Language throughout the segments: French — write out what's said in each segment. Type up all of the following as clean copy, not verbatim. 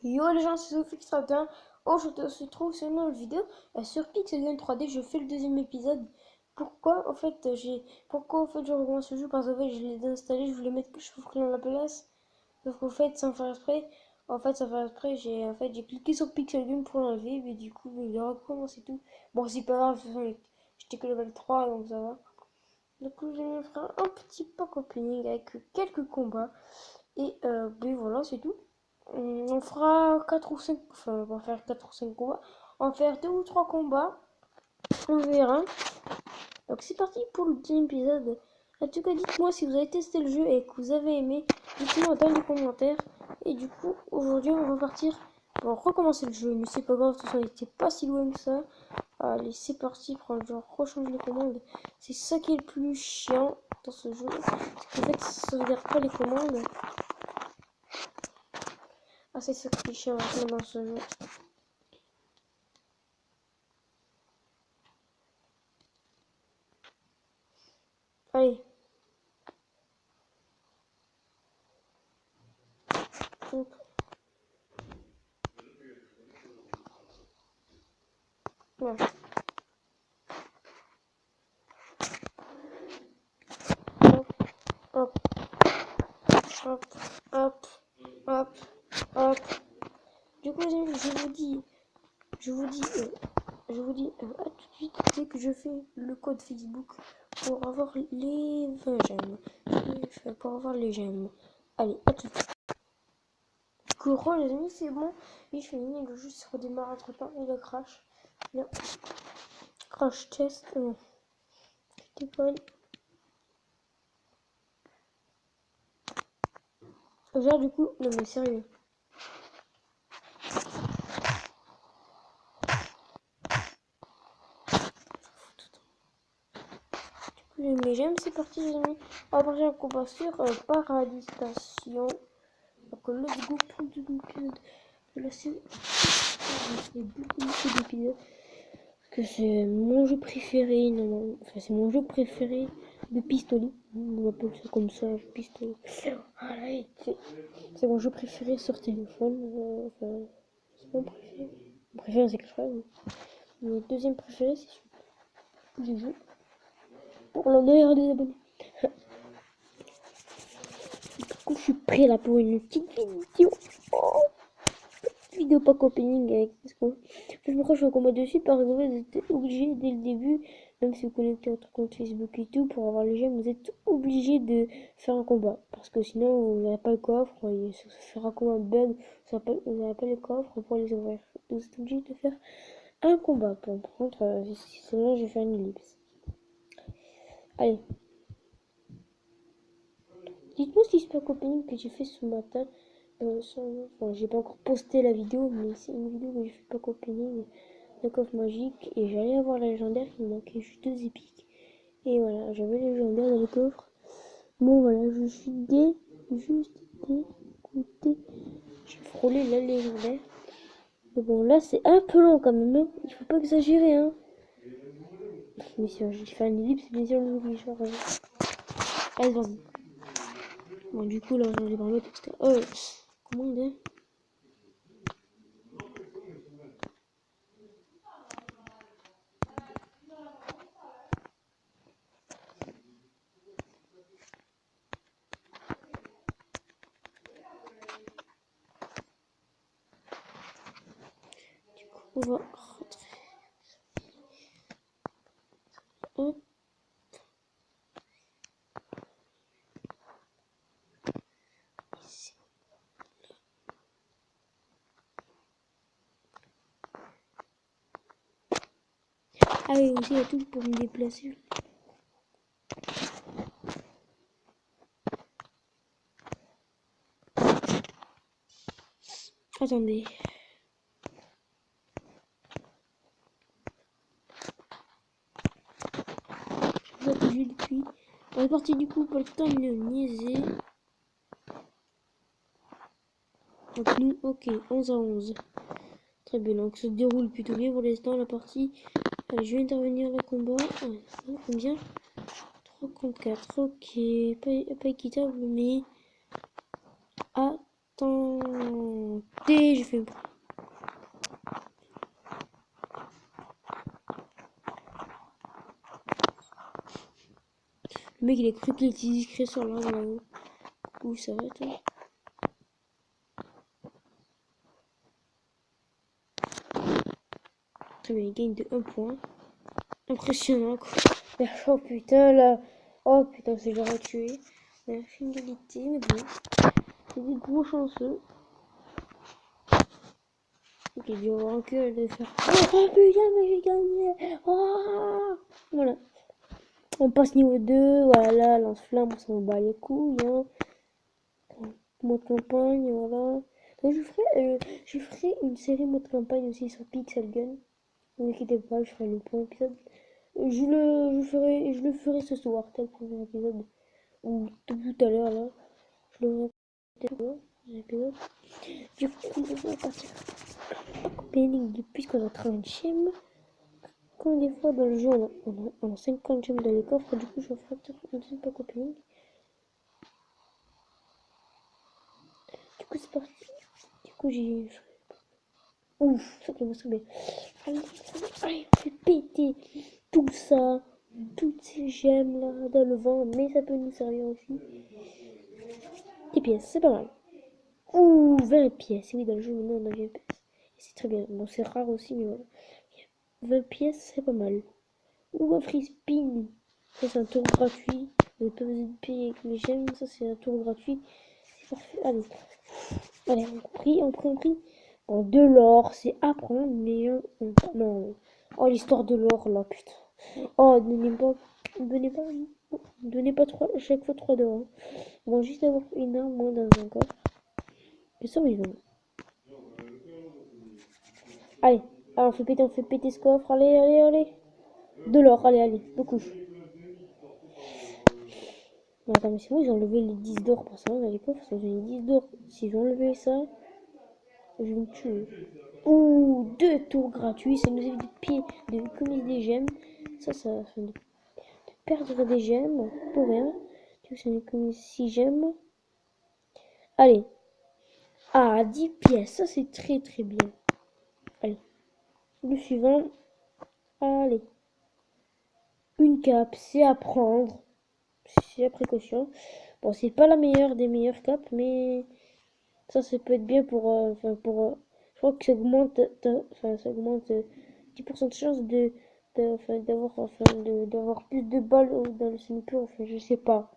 Yo les gens, c'est Sophie Stratin. Aujourd'hui, on se trouve sur une nouvelle vidéo sur Pixel 3D. Je fais le deuxième épisode. Pourquoi en fait je recommence ce jeu? Parce qu'en fait je l'ai installé, je voulais mettre que je dans la place. Sauf qu'en fait sans faire exprès, j'ai cliqué sur Pixel Game pour l'enlever, mais du coup il a recommencé tout. Bon c'est pas grave, de toute façon, j'étais que level 3 donc ça va. Du coup je vais faire un petit pack opening avec quelques combats. Et ben voilà, c'est tout. On fera 4 ou 5, enfin on va faire 4 ou 5 combats. On va faire 2 ou 3 combats, on verra. Donc c'est parti pour le deuxième épisode. En tout cas, dites-moi si vous avez testé le jeu et que vous avez aimé. Dites-moi dans les commentaires. Et du coup, aujourd'hui on va partir pour recommencer le jeu. Mais c'est pas grave, de toute façon il était pas si loin que ça. Allez, c'est parti, prendre genre rechange les commandes. C'est ça qui est le plus chiant dans ce jeu. C'est qu'en fait, ça sauvegarde pas les commandes. Ah, c'est ça qui est chiant dans ce jeu. Allez. Hop. Ouais. Hop, hop, hop, hop, hop, hop. Du coup, les amis, je vous dis à tout de suite dès que je fais le code Facebook pour avoir les 20 j'aime. Pour avoir les j'aime. Allez, à tout de suite. Gros, les amis, c'est bon. Et je finis le jeu se redémarre entre temps et le crash. Là. Crash test. Je déconne. Genre, du coup, non mais sérieux. Mais j'aime, c'est parti les amis. On va partir en combat sur Paradis Station. Donc let's go pour le épisode de la série. J'ai beaucoup d'épisodes. Parce que c'est mon jeu préféré, normalement. Enfin c'est mon jeu préféré de pistolet. On appelle ça comme ça, pistolet. Voilà, c'est mon jeu préféré sur téléphone. Enfin, c'est mon préféré. Mon préféré c'est Crash. Mon deuxième préféré c'est celui que j'ai joué. Pour l'honneur des abonnés. Du coup, je suis prêt là pour une petite vidéo. Oh, vidéo pas opening avec ce qu'on. Je me crois que je fais un combat dessus parce que vous êtes obligé dès le début, même si vous connectez votre compte Facebook et tout, pour avoir les gemmes, vous êtes obligé de faire un combat. Parce que sinon, vous n'avez pas le coffre, et ça fera comme un bug, vous n'avez pas le coffre pour les ouvrir. Donc, vous êtes obligé de faire un combat. Par contre, sinon, je vais faire une ellipse. Allez. Dites-moi si c'est pas opening que j'ai fait ce matin. Enfin, j'ai pas encore posté la vidéo, mais c'est une vidéo que j'ai fait pas opening de coffre magique. Et j'allais avoir la légendaire, il me manquait juste 2 épiques. Et voilà, j'avais la légendaire dans le coffre. Bon voilà, je suis juste dégoûté. J'ai frôlé la légendaire. Mais bon, là c'est un peu long quand même, hein. Il faut pas exagérer, hein. Mais si je fais un ellipse, c'est bien sûr le obligé. Allez, vas-y. Bon, du coup, là, j'en ai parlé parce que. Oh, comment on dit? On va rentrer. Hop. Ah oui, aussi, il y a tout pour me déplacer. Attendez. Je vois que j'ai depuis. On est parti du coup pour le temps de niaiser. Donc nous, ok, 11 à 11. Très bien, donc ça se déroule plutôt bien pour l'instant la partie. Allez, je vais intervenir le combat. Ah, combien 3 contre 4, ok. Pas équitable, mais. Attends. T, j'ai fait. Le mec il a cru qu'il était discret sur l'arbre là-haut. Où ça va toi? Très bien, il gagne de 1 point. Impressionnant quoi. Oh putain là. Oh putain, c'est genre à tuer. On a fait une égalité, mais bon. C'est des gros chanceux. Ok, il doit avoir un cœur de faire. Oh putain, mais j'ai gagné. Oh voilà. On passe niveau 2. Voilà, lance-flamme, on s'en bat les couilles. Hein. Mode campagne, voilà. Donc, je ferai une série mode campagne aussi sur Pixel Gun. Ne vous inquiétez pas, je ferai le premier épisode. Je le ferai ce soir, tel premier épisode. Ou tout à l'heure là. Je le ferai l'épisode. Du coup, on va partir opening puisqu'on a 30 gemmes. Comme des fois dans le jeu, on a 50 gemmes dans les coffres. Du coup, je vais faire un deuxième pack opening. Du coup, c'est parti. Du coup, j'ai. Ouf, ça commence très bien. Allez, on fait péter tout ça, toutes ces gemmes là dans le vent, mais ça peut nous servir aussi. Des pièces, c'est pas mal. Ouh, 20 pièces. Oui, dans le jeu, maintenant on a 20 pièces. C'est très bien. Bon, c'est rare aussi, mais voilà. 20 pièces, c'est pas mal. Ou un free spin. Ça, c'est un tour gratuit. Vous n'avez pas besoin de payer avec les gemmes. Ça, c'est un tour gratuit. C'est parfait. Allez. Allez, on prie. Bon, de l'or, c'est à prendre, mais non. Oh, l'histoire de l'or, là, putain. Oh, donnez pas trois, chaque fois 3 d'or. Hein. Bon, juste avoir une arme moins dans un coffre. Mais ça, ils vont. Allez, on fait péter ce coffre. Allez. De l'or, allez, beaucoup. Mais attends, mais c'est bon, ils ont enlevé les 10 d'or pour ça, dans les coffres, ils ont les 10 d'or. S'ils ont enlevé ça, je vais me tuer. Ouh, 2 tours gratuits, ça nous évite de commettre des gemmes. Ça fait de perdre des gemmes pour rien. Du coup, ça nous commet 6 gemmes. Allez. Ah, 10 pièces, ça c'est très très bien. Allez. Le suivant. Allez. Une cape, c'est à prendre. C'est la précaution. Bon, c'est pas la meilleure des meilleures capes, mais ça peut être bien pour. Je crois que ça augmente 10% de chance d'avoir plus de balles dans le sniper. Enfin, je sais pas.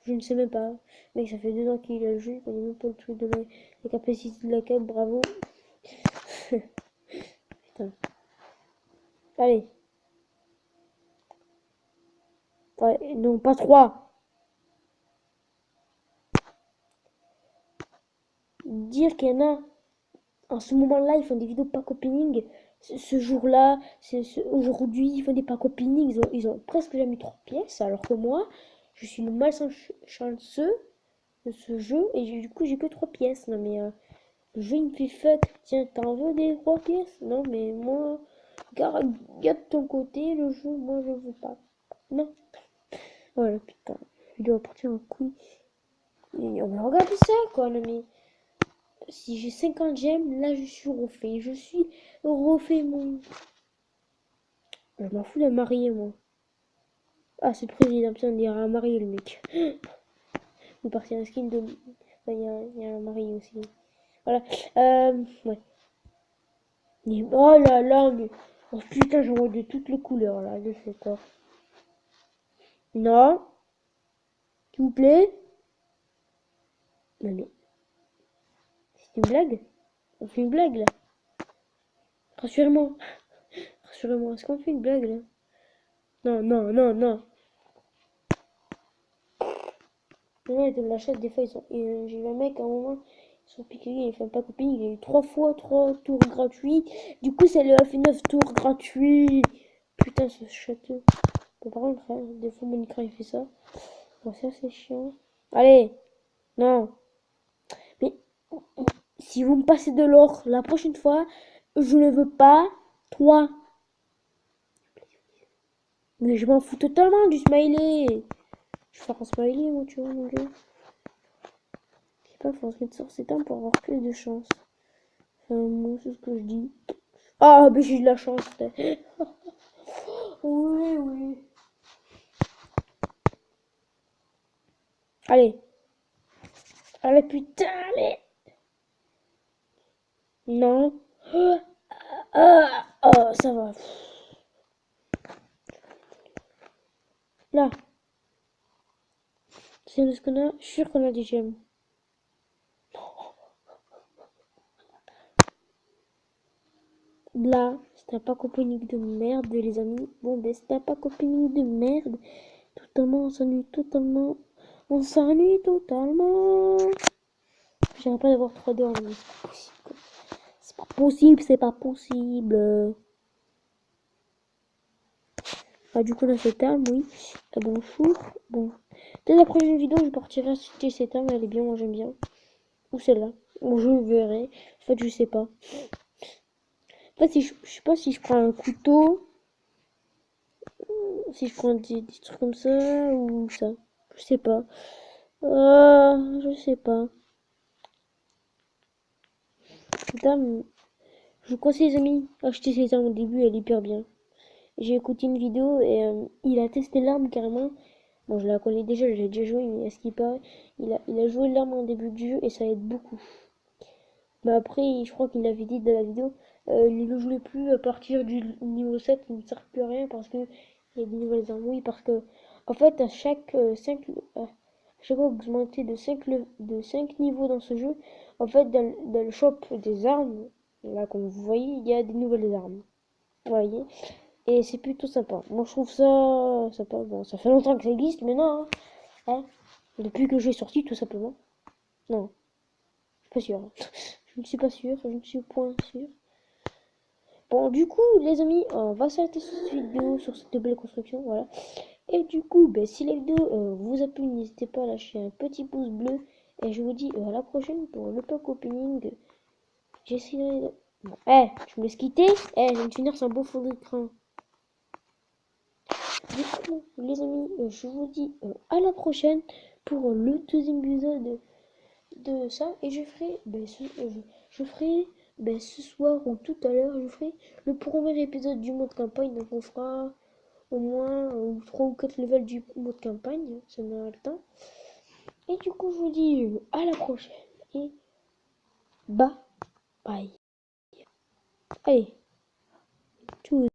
Je ne sais même pas. Mec, ça fait 2 ans qu'il a le jeu. Il connaît même pas le truc de la capacité de la cape. Bravo. Putain. Allez. Ouais, non, pas 3. Dire qu'il y en a en ce moment-là, ils font des vidéos pack opening. Ce jour-là, aujourd'hui, ils font des pack opening. Ils ont presque jamais 3 pièces. Alors que moi, je suis le malchanceux de ce jeu. Et du coup, j'ai que 3 pièces. Non, mais le jeu, il me fait fuck. Tiens, t'en veux des 3 pièces? Non, mais moi, garde ton côté. Le jeu, moi, je veux pas. Non. Voilà, putain. Je dois partir en couille. Et on va regarder ça, quoi. Non, mais. Si j'ai 50 gemmes, là je suis refait. Je suis refait mon. Je m'en fous de marier moi. Ah, c'est le président, putain, on dirait un marié le mec. Vous partez un skin de. Enfin, il y a un marié aussi. Voilà. Ouais. Oh là là, mais. Oh putain, j'en vois de toutes les couleurs là. Je sais quoi. Non. S'il vous plaît. Non mais. C'est une blague? On fait une blague là. Rassurez-moi. Rassurez-moi. Est-ce qu'on fait une blague là? Non. Ouais, de la chatte, des fois, j'ai vu un mec à un moment, ils sont piqués, il fait pas copine, il a eu 3 fois 3 tours gratuits. Du coup, ça lui a fait 9 tours gratuits. Putain, ce château. Bon, par contre, hein, des fois, mon écran, il fait ça. Bon, ça, c'est chiant. Allez, non. Mais si vous me passez de l'or la prochaine fois, je ne veux pas 3. Mais je m'en fous totalement du smiley. Je vais faire un smiley, moi, tu vois, mon gars. Je sais pas, faut se mettre sur cet pour avoir plus de chance. Moi, c'est ce que je dis. Ah, mais j'ai de la chance. Oui, oui. Allez. Allez, putain, allez. Non. Ah, ça va. Là. C'est ce qu'on a. Je suis sûr qu'on a des gemmes. Là, c'est un pack opening de merde, les amis. Bon, ben, c'est un pack opening de merde. Totalement, on s'ennuie totalement. On s'ennuie totalement. J'aimerais pas d'avoir 3D en ligne. C'est pas possible, c'est pas possible. Ah, du coup, on a cette arme, oui. Bonjour. Bon. Dès la prochaine vidéo, je partirai acheter cette arme. Elle est bien, moi j'aime bien. Ou celle-là. Bon, je verrai. En fait, je sais pas. En fait, si je sais pas si je prends un couteau. Si je prends des trucs comme ça ou ça. Je sais pas. Je sais pas. Putain, je vous conseille les amis, acheter cette arme au début, elle est hyper bien. J'ai écouté une vidéo et il a testé l'arme carrément. Bon, je la connais déjà, j'ai déjà joué, mais à ce qui paraît, il a joué l'arme en début du jeu et ça aide beaucoup. Mais après, je crois qu'il avait dit dans la vidéo, il ne jouait plus à partir du niveau 7, il ne sert plus à rien parce que il y a des nouvelles armes. Oui, parce que en fait, à chaque fois que vous montez de 5 niveaux dans ce jeu, en fait, dans le shop des armes, là comme vous voyez, il y a des nouvelles armes. Vous voyez? Et c'est plutôt sympa. Moi je trouve ça sympa. Bon, ça fait longtemps que ça existe maintenant, hein. Hein. Depuis que j'ai sorti tout simplement. Non, je suis pas sûr. Je ne suis pas sûr, je ne suis point sûr. Bon, du coup, les amis, on va s'arrêter sur cette vidéo, sur cette belle construction, voilà. Et du coup, ben, si la vidéo vous a plu, n'hésitez pas à lâcher un petit pouce bleu. Et je vous dis à la prochaine pour le pack opening. J'essaierai de... Bon, je me laisse quitter. Je viens de finir sur un beau fond d'écran. Du coup, les amis, je vous dis à la prochaine pour le deuxième épisode de ça. Et je ferai, je ferai ce soir ou tout à l'heure, je ferai le premier épisode du mode campagne. Donc on fera au moins 3 ou 4 levels du mode campagne, ça me donnera le temps. Et du coup, je vous dis à la prochaine et bye bye. Allez, tchuss.